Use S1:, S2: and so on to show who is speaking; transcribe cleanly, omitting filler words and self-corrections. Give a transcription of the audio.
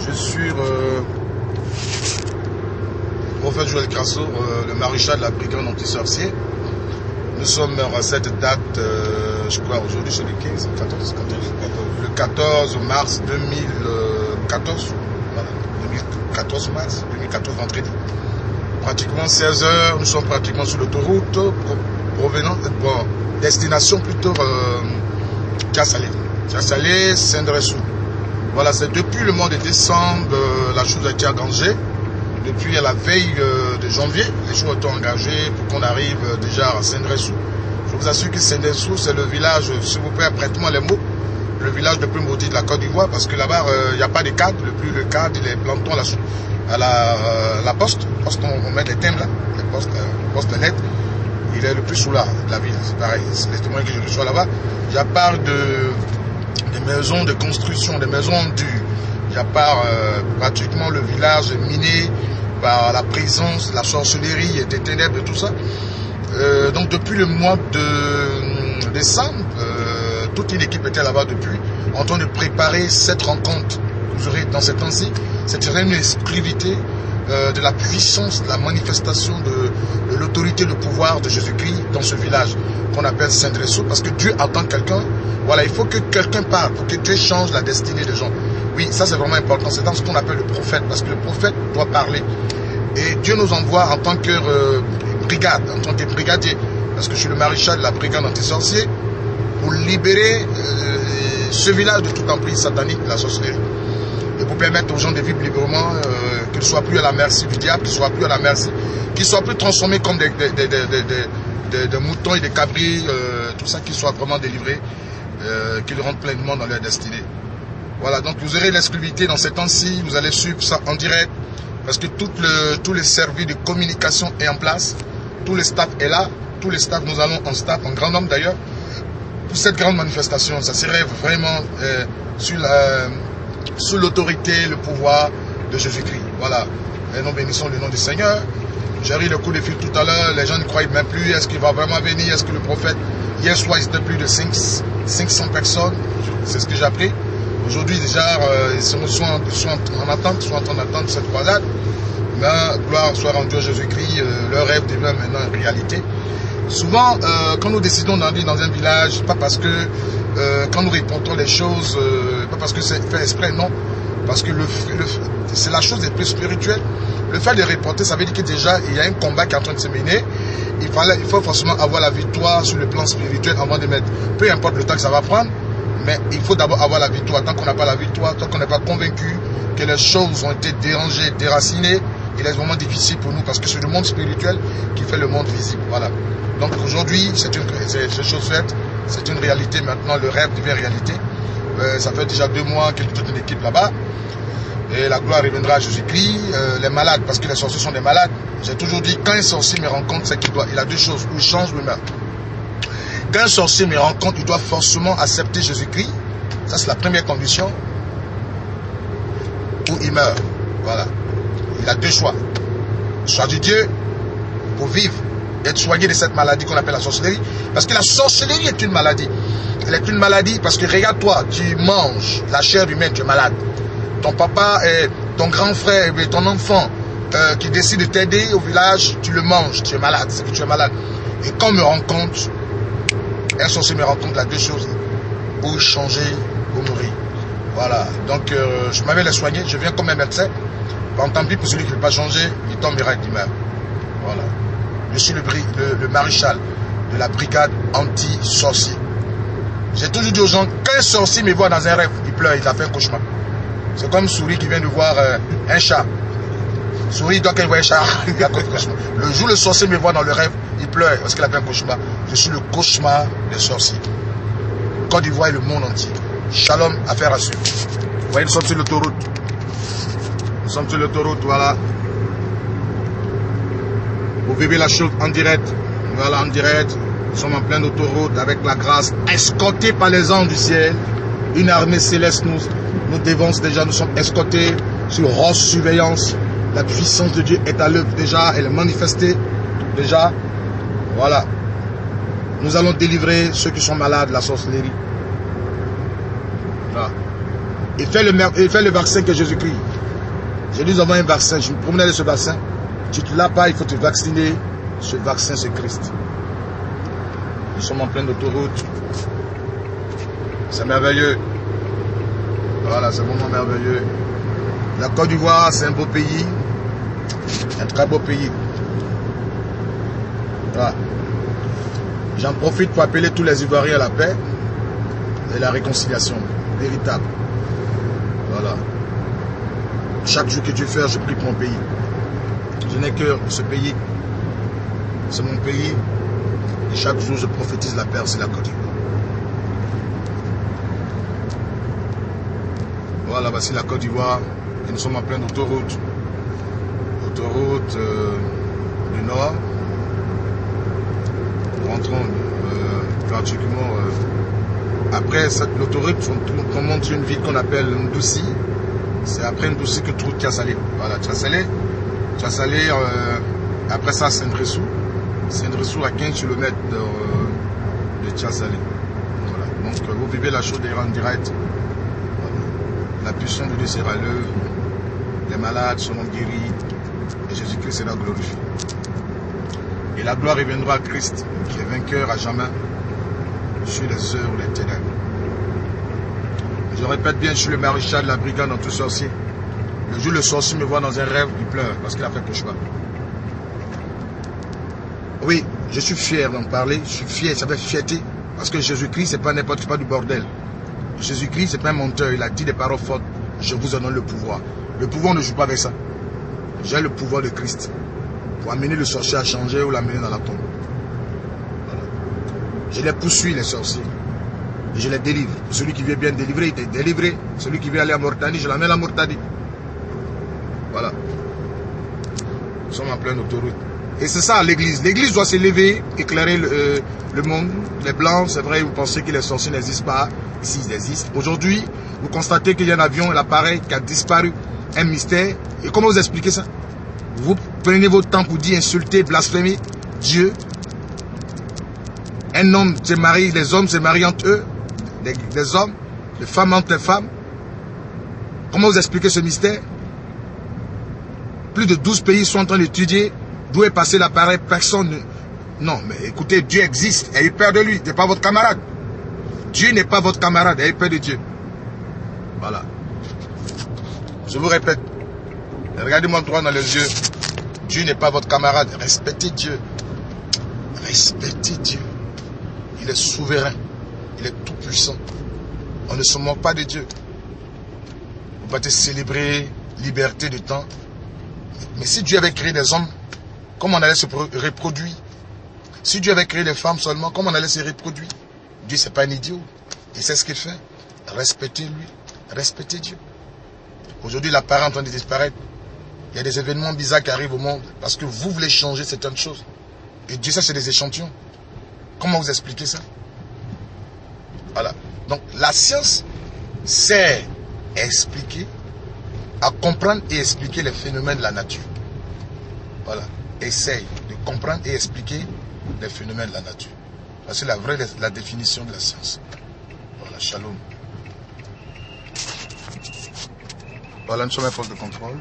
S1: Je suis prophète Joël Crasso, le maréchal de la brigade anti-sorcier. Nous sommes à cette date, je crois aujourd'hui c'est le 15, 14, le 14 mars 2014. Voilà, 2014 mars, 2014 vendredi. Pratiquement 16 h, nous sommes pratiquement sur l'autoroute, provenant, destination plutôt Tiasalé, Saint-Dressou. Voilà, c'est depuis le mois de décembre, la chose a été engagée. Depuis la veille de janvier, les choses ont été engagées pour qu'on arrive déjà à Saint-Dressou. Je vous assure que Saint-Dressou, c'est le village, s'il vous plaît, prêtez-moi les mots, le village le plus maudit de la Côte d'Ivoire, parce que là-bas, il n'y a pas de cadre. Le cadre, il est planton à la poste. On met les timbres là, les postes net. Il est le plus sous la ville, c'est pareil. C'est les témoins que je reçois là-bas. Il n'y a pas de maisons de construction, des maisons dures. Il n'y a pas pratiquement le village miné par la présence, la sorcellerie et des ténèbres et tout ça. Donc depuis le mois de décembre, toute une équipe était là-bas depuis, en train de préparer cette rencontre que vous aurez dans ces temps-ci. C'est une exclusivité de la puissance, de la manifestation de l'autorité, le pouvoir de Jésus-Christ dans ce village qu'on appelle Saint-Dressou, parce que Dieu attend quelqu'un. Voilà, il faut que quelqu'un parle pour que Dieu change la destinée des gens. Oui, ça c'est vraiment important. C'est dans ce qu'on appelle le prophète, parce que le prophète doit parler. Et Dieu nous envoie en tant que brigade, en tant que brigadier, parce que je suis le maréchal de la brigade anti-sorcier, pour libérer ce village de toute emprise satanique de la sorcellerie. Et pour permettre aux gens de vivre librement, qu'ils ne soient plus à la merci du diable, qu'ils ne soient plus à la merci, qu'ils ne soient plus transformés comme des moutons et des cabris, tout ça, qu'ils soient vraiment délivrés, qu'ils rentrent pleinement dans leur destinée. Voilà, donc vous aurez l'exclusivité dans ces temps-ci, vous allez suivre ça en direct, parce que tous les services de communication est en place, tout le staff est là, tous les staffs, nous allons en staff, en grand nombre d'ailleurs, pour cette grande manifestation. Ça serait vraiment sous l'autorité, le pouvoir de Jésus-Christ. Voilà, et nous bénissons le nom du Seigneur. J'ai eu le coup de fil tout à l'heure, les gens ne croient même plus, est-ce qu'il va vraiment venir, est-ce que le prophète, hier soir il était plus de 500 personnes, c'est ce que j'ai appris. Aujourd'hui déjà, ils sont en attente, sont en train d'attendre cette croisade. Mais gloire soit rendue à Jésus-Christ, leur rêve devient maintenant une réalité. Souvent, quand nous décidons d'aller dans un village, pas parce que quand nous répondons les choses, pas parce que c'est fait exprès, non. Parce que c'est la chose des plus spirituelle. Le fait de reporter, ça veut dire que déjà, il y a un combat qui est en train de se mener. Il faut forcément avoir la victoire sur le plan spirituel avant de mettre, peu importe le temps que ça va prendre, mais il faut d'abord avoir la victoire. Tant qu'on n'a pas la victoire, tant qu'on n'est pas convaincu que les choses ont été dérangées, déracinées, il est vraiment difficile pour nous parce que c'est le monde spirituel qui fait le monde visible. Voilà. Donc aujourd'hui, c'est chose faite, c'est une réalité maintenant, le rêve devient réalité. Ça fait déjà 2 mois qu'il y a toute une équipe là-bas. Et la gloire reviendra à Jésus-Christ. Les malades, parce que les sorciers sont des malades. J'ai toujours dit, quand un sorcier me rencontre, c'est qu'il a 2 choses, ou il change ou il meurt. Quand un sorcier me rencontre, il doit forcément accepter Jésus-Christ. Ça, c'est la première condition. Ou il meurt. Voilà. Il a 2 choix. Choisir Dieu pour vivre, être soigné de cette maladie qu'on appelle la sorcellerie. Parce que la sorcellerie est une maladie. Elle est une maladie parce que regarde-toi, tu manges la chair humaine, tu es malade. Ton papa, ton grand frère et ton enfant qui décide de t'aider au village, tu le manges, tu es malade, c'est que tu es malade. Et quand on me rencontre, un sorcier me rencontre, la 2 choses, ou changer ou mourir. Voilà, donc je m'avais les soigner, je viens comme un médecin. Tant pis pour celui qui ne veut pas changer, il tombera et il meurt. Voilà. Je suis le maréchal de la brigade anti-sorcier. J'ai toujours dit aux gens, quand un sorcier me voit dans un rêve, il pleure, il a fait un cauchemar. C'est comme Souris qui vient de voir un chat. Souris, quand il voit un chat, il a fait un cauchemar. Le jour où le sorcier me voit dans le rêve, il pleure parce qu'il a fait un cauchemar. Je suis le cauchemar des sorciers. Côte d'Ivoire et le monde entier. Shalom, affaire à suivre. Vous voyez, nous sommes sur l'autoroute. Nous sommes sur l'autoroute, voilà. Vous vivez la chose en direct. Voilà, en direct. Nous sommes en pleine autoroute avec la grâce, escortés par les anges du ciel. Une armée céleste nous dévance déjà. Nous sommes escortés sur grosse surveillance. La puissance de Dieu est à l'œuvre déjà. Elle est manifestée déjà. Voilà. Nous allons délivrer ceux qui sont malades de la sorcellerie. Voilà. Il fait le vaccin que Jésus-Christ. J'ai dit, nous avons un vaccin. Je me promenais de ce vaccin. Tu ne l'as pas, il faut te vacciner. Ce vaccin, c'est Christ. Nous sommes en pleine autoroute. C'est merveilleux. Voilà, c'est vraiment merveilleux. La Côte d'Ivoire, c'est un beau pays. Un très beau pays. Voilà. J'en profite pour appeler tous les Ivoiriens à la paix et la réconciliation véritable. Voilà. Chaque jour que tu fais, je prie pour mon pays. Je n'ai que ce pays. C'est mon pays. Et chaque jour, je prophétise la paix sur la Côte d'Ivoire. Voilà, voici la Côte d'Ivoire. Et nous sommes en pleine autoroute. Autoroute du Nord. Nous rentrons pratiquement... après l'autoroute, on monte une ville qu'on appelle Ndoussi. C'est après Ndoussi que tu trouves Tiasalé. Voilà, Tiasalé. Après ça, Saint-Dressou. Saint-Dressou à 15 km de Tiasalé. Voilà. Donc, vous vivez la chose en direct. Voilà. La puissance de Dieu sera l'œuvre. Les malades seront guéris. Et Jésus-Christ sera glorifié. Et la gloire reviendra à Christ, qui est vainqueur à jamais sur les œuvres des ténèbres. Je répète bien, je suis le maréchal de la brigade anti-sorcier. Le jour où le sorcier me voit dans un rêve, il pleure parce qu'il a fait cauchemar. Oui, je suis fier d'en parler, je suis fier, ça fait fierté. Parce que Jésus-Christ, c'est pas n'importe quoi du bordel. Jésus-Christ, c'est pas un menteur, il a dit des paroles fortes. Je vous en donne le pouvoir. Le pouvoir, on ne joue pas avec ça. J'ai le pouvoir de Christ pour amener le sorcier à changer ou l'amener dans la tombe. Voilà. Je les poursuis, les sorciers. Et je les délivre. Celui qui vient bien délivrer, il est délivré. Celui qui veut aller à Mauritanie, je l'amène à Mauritanie. Voilà. Nous sommes en pleine autoroute. Et c'est ça l'église. L'église doit s'élever, éclairer le monde. Les blancs, c'est vrai, vous pensez que les sorciers n'existent pas. Ici, ils existent. Aujourd'hui, vous constatez qu'il y a un avion, un appareil qui a disparu. Un mystère. Et comment vous expliquez ça? Vous prenez votre temps pour dire insulter, blasphémer Dieu. Un homme se marie, les hommes se marient entre eux. Des hommes, les femmes entre les femmes. Comment vous expliquez ce mystère? Plus de 12 pays sont en train d'étudier d'où est passé l'appareil. Personne ne... Non, mais écoutez, Dieu existe. Ayez peur de lui. Il n'est pas votre camarade. Dieu n'est pas votre camarade. Ayez peur de Dieu. Voilà. Je vous répète. Regardez-moi droit dans les yeux. Dieu n'est pas votre camarade. Respectez Dieu. Respectez Dieu. Il est souverain. Il est tout puissant. On ne se moque pas de Dieu. Vous pouvez célébrer liberté de temps. Mais si Dieu avait créé des hommes, comment on allait se reproduire? Si Dieu avait créé des femmes seulement, comment on allait se reproduire? Dieu, c'est pas un idiot. Il sait ce qu'il fait. Respectez-lui. Respectez Dieu. Aujourd'hui, l'appareil est en train de disparaître. Il y a des événements bizarres qui arrivent au monde parce que vous voulez changer certaines choses. Et Dieu, ça, c'est des échantillons. Comment vous expliquez ça? Voilà. Donc, la science sert à expliquer, à comprendre et expliquer les phénomènes de la nature. Voilà. Essaye de comprendre et expliquer les phénomènes de la nature. C'est la définition de la science. Voilà, shalom. Voilà, nous sommes à force de contrôle.